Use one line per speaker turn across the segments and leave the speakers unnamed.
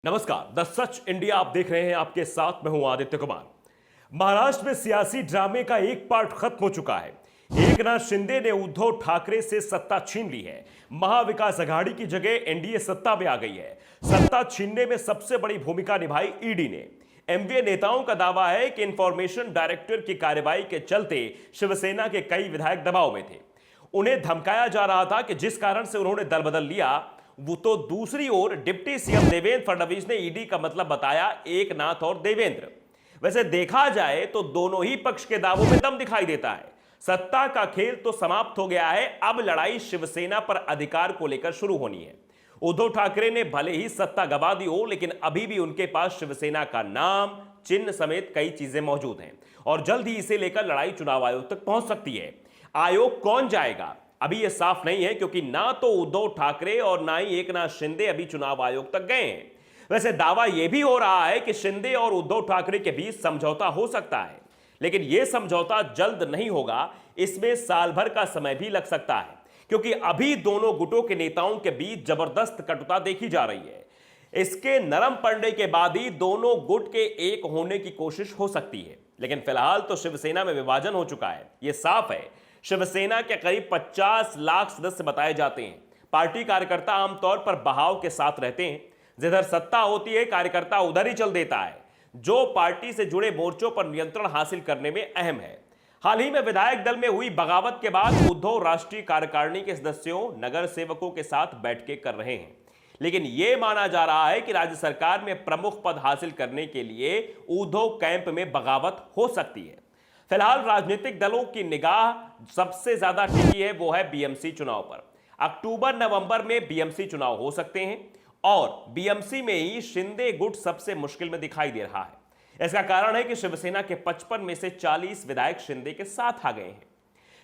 नमस्कार, the such India आप देख रहे हैं। आपके साथ मैं हूं आदित्य कुमार। महाराष्ट्र में सियासी ड्रामे का एक पार्ट खत्म हो चुका है। एकनाथ शिंदे ने उद्धव ठाकरे से सत्ता छीन ली है। महाविकास अघाड़ी की जगह एनडीए सत्ता में आ गई है। सत्ता छीनने में सबसे बड़ी भूमिका निभाई ईडी ने। एमवीए नेताओं का दावा है कि इंफॉर्मेशन डायरेक्टर की कार्रवाई के चलते शिवसेना के कई विधायक दबाव में थे। उन्हें धमकाया जा रहा था कि जिस कारण से उन्होंने दल बदल लिया। वो तो दूसरी ओर डिप्टी सीएम देवेंद्र फडणवीस ने ईडी का मतलब बताया एकनाथ और देवेंद्र। वैसे देखा जाए तो दोनों ही पक्ष के दावों में दम दिखाई देता है। सत्ता का खेल तो समाप्त हो गया है, अब लड़ाई शिवसेना पर अधिकार को लेकर शुरू होनी है। उद्धव ठाकरे ने भले ही सत्ता गंवा दी हो, लेकिन अभी भी उनके पास शिवसेना का नाम, चिन्ह समेत कई चीजें मौजूद हैं और जल्द ही इसे लेकर लड़ाई चुनाव आयोग तक पहुंच सकती है। आयोग कौन जाएगा अभी यह साफ नहीं है, क्योंकि ना तो उद्धव ठाकरे और ना ही एकनाथ शिंदे अभी चुनाव आयोग तक गए हैं। वैसे दावा यह भी हो रहा है कि शिंदे और उद्धव ठाकरे के बीच समझौता हो सकता है, लेकिन यह समझौता जल्द नहीं होगा। इसमें साल भर का समय भी लग सकता है, क्योंकि अभी दोनों गुटों के नेताओं के बीच जबरदस्त कटुता देखी जा रही है। इसके नरम पड़ने के बाद ही दोनों गुट के एक होने की कोशिश हो सकती है, लेकिन फिलहाल तो शिवसेना में विभाजन हो चुका है। यह साफ है। शिवसेना के करीब 50 लाख सदस्य बताए जाते हैं। पार्टी कार्यकर्ता आमतौर पर बहाव के साथ रहते हैं। जिधर सत्ता होती है, कार्यकर्ता उधर ही चल देता है, जो पार्टी से जुड़े मोर्चों पर नियंत्रण हासिल करने में अहम है। हाल ही में विधायक दल में हुई बगावत के बाद उद्धव राष्ट्रीय कार्यकारिणी के सदस्यों, नगर सेवकों के साथ बैठकें कर रहे हैं, लेकिन यह माना जा रहा है कि राज्य सरकार में प्रमुख पद हासिल करने के लिए उद्धव कैंप में बगावत हो सकती है। फिलहाल राजनीतिक दलों की निगाह सबसे ज्यादा टिकी है, वो है बीएमसी चुनाव पर। अक्टूबर नवंबर में बीएमसी चुनाव हो सकते हैं और बीएमसी में ही शिंदे गुट सबसे मुश्किल में दिखाई दे रहा है। इसका कारण है कि शिवसेना के 55 में से 40 विधायक शिंदे के साथ आ गए हैं,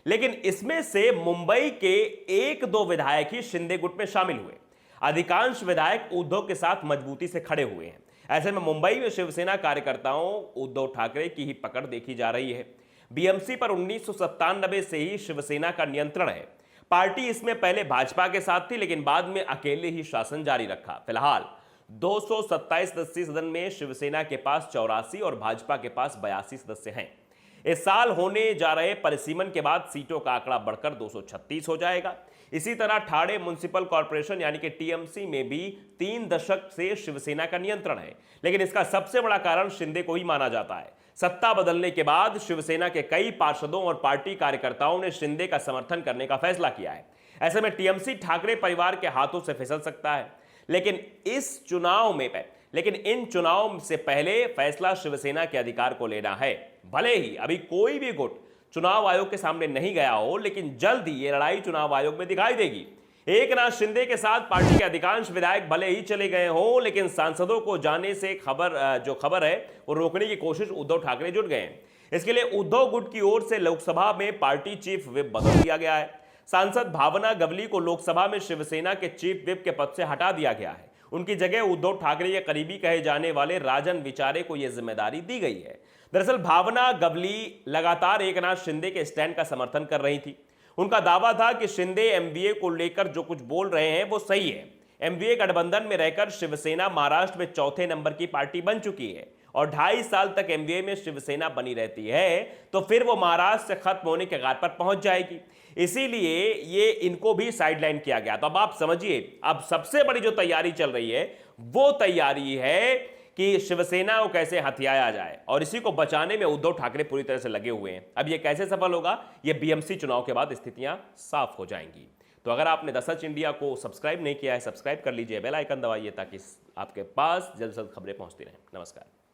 लेकिन इसमें से मुंबई के 1-2 विधायक ही शिंदे गुट में शामिल हुए। अधिकांश विधायक उद्धव के साथ मजबूती से खड़े हुए हैं। ऐसे में मुंबई में शिवसेना कार्यकर्ताओं उद्धव ठाकरे की ही पकड़ देखी जा रही है। बीएमसी पर 1997 से ही शिवसेना का नियंत्रण है। पार्टी इसमें पहले भाजपा के साथ थी, लेकिन बाद में अकेले ही शासन जारी रखा। फिलहाल 227 सदस्यीय सदन में शिवसेना के पास 84 और भाजपा के पास 82 सदस्य हैं। इस साल होने जा रहे परिसीमन के बाद सीटों का आंकड़ा बढ़कर 236 हो जाएगा। इसी तरह ठाणे म्युनिसिपल कॉर्पोरेशन यानी कि टीएमसी में भी 3 दशक से शिवसेना का नियंत्रण है, लेकिन इसका सबसे बड़ा कारण शिंदे को ही माना जाता है। सत्ता बदलने के बाद शिवसेना के कई पार्षदों और पार्टी कार्यकर्ताओं ने शिंदे का समर्थन करने का फैसला किया है। ऐसे में टीएमसी ठाकरे परिवार के हाथों से फिसल सकता है, लेकिन इन चुनाव से पहले फैसला शिवसेना के अधिकार को लेना है। भले ही अभी कोई भी गुट चुनाव आयोग के सामने नहीं गया हो, लेकिन जल्द ही यह लड़ाई चुनाव आयोग में दिखाई देगी। एकनाथ शिंदे के साथ पार्टी के अधिकांश विधायक भले ही चले गए हों, लेकिन सांसदों को जाने से खबर है वो रोकने की कोशिश उद्धव ठाकरे जुट गए हैं। इसके लिए उद्धव गुट की ओर से लोकसभा में पार्टी चीफ व्हिप बदल दिया गया है। सांसद भावना गवली को लोकसभा में शिवसेना के चीफ व्हिप के पद से हटा दिया गया है। उनकी जगह उद्धव ठाकरे के करीबी कहे जाने वाले राजन विचारे को यह जिम्मेदारी दी गई है। दरअसल भावना गवली लगातार एकनाथ शिंदे के स्टैंड का समर्थन कर रही थी। उनका दावा था कि शिंदे एमवीए को लेकर जो कुछ बोल रहे हैं वो सही है। एमवीए गठबंधन में रहकर शिवसेना महाराष्ट्र में चौथे नंबर की पार्टी बन चुकी है और 2.5 साल तक एमवीए में शिवसेना बनी रहती है, तो फिर वो महाराष्ट्र से खत्म होने के कगार पर पहुंच जाएगी। इसीलिए ये इनको भी साइडलाइन किया गया। तो अब आप समझिए, अब सबसे बड़ी जो तैयारी चल रही है वो तैयारी है कि शिवसेना को कैसे हथियाया जाए, और इसी को बचाने में उद्धव ठाकरे पूरी तरह से लगे हुए हैं। अब ये कैसे सफल होगा, ये बीएमसी चुनाव के बाद स्थितियां साफ हो जाएंगी। तो अगर आपने द सच इंडिया को सब्सक्राइब नहीं किया है, सब्सक्राइब कर लीजिए, बेल आइकन दबाइए, ताकि आपके पास जल्द से जल्द खबरें पहुंचती रहें। नमस्कार।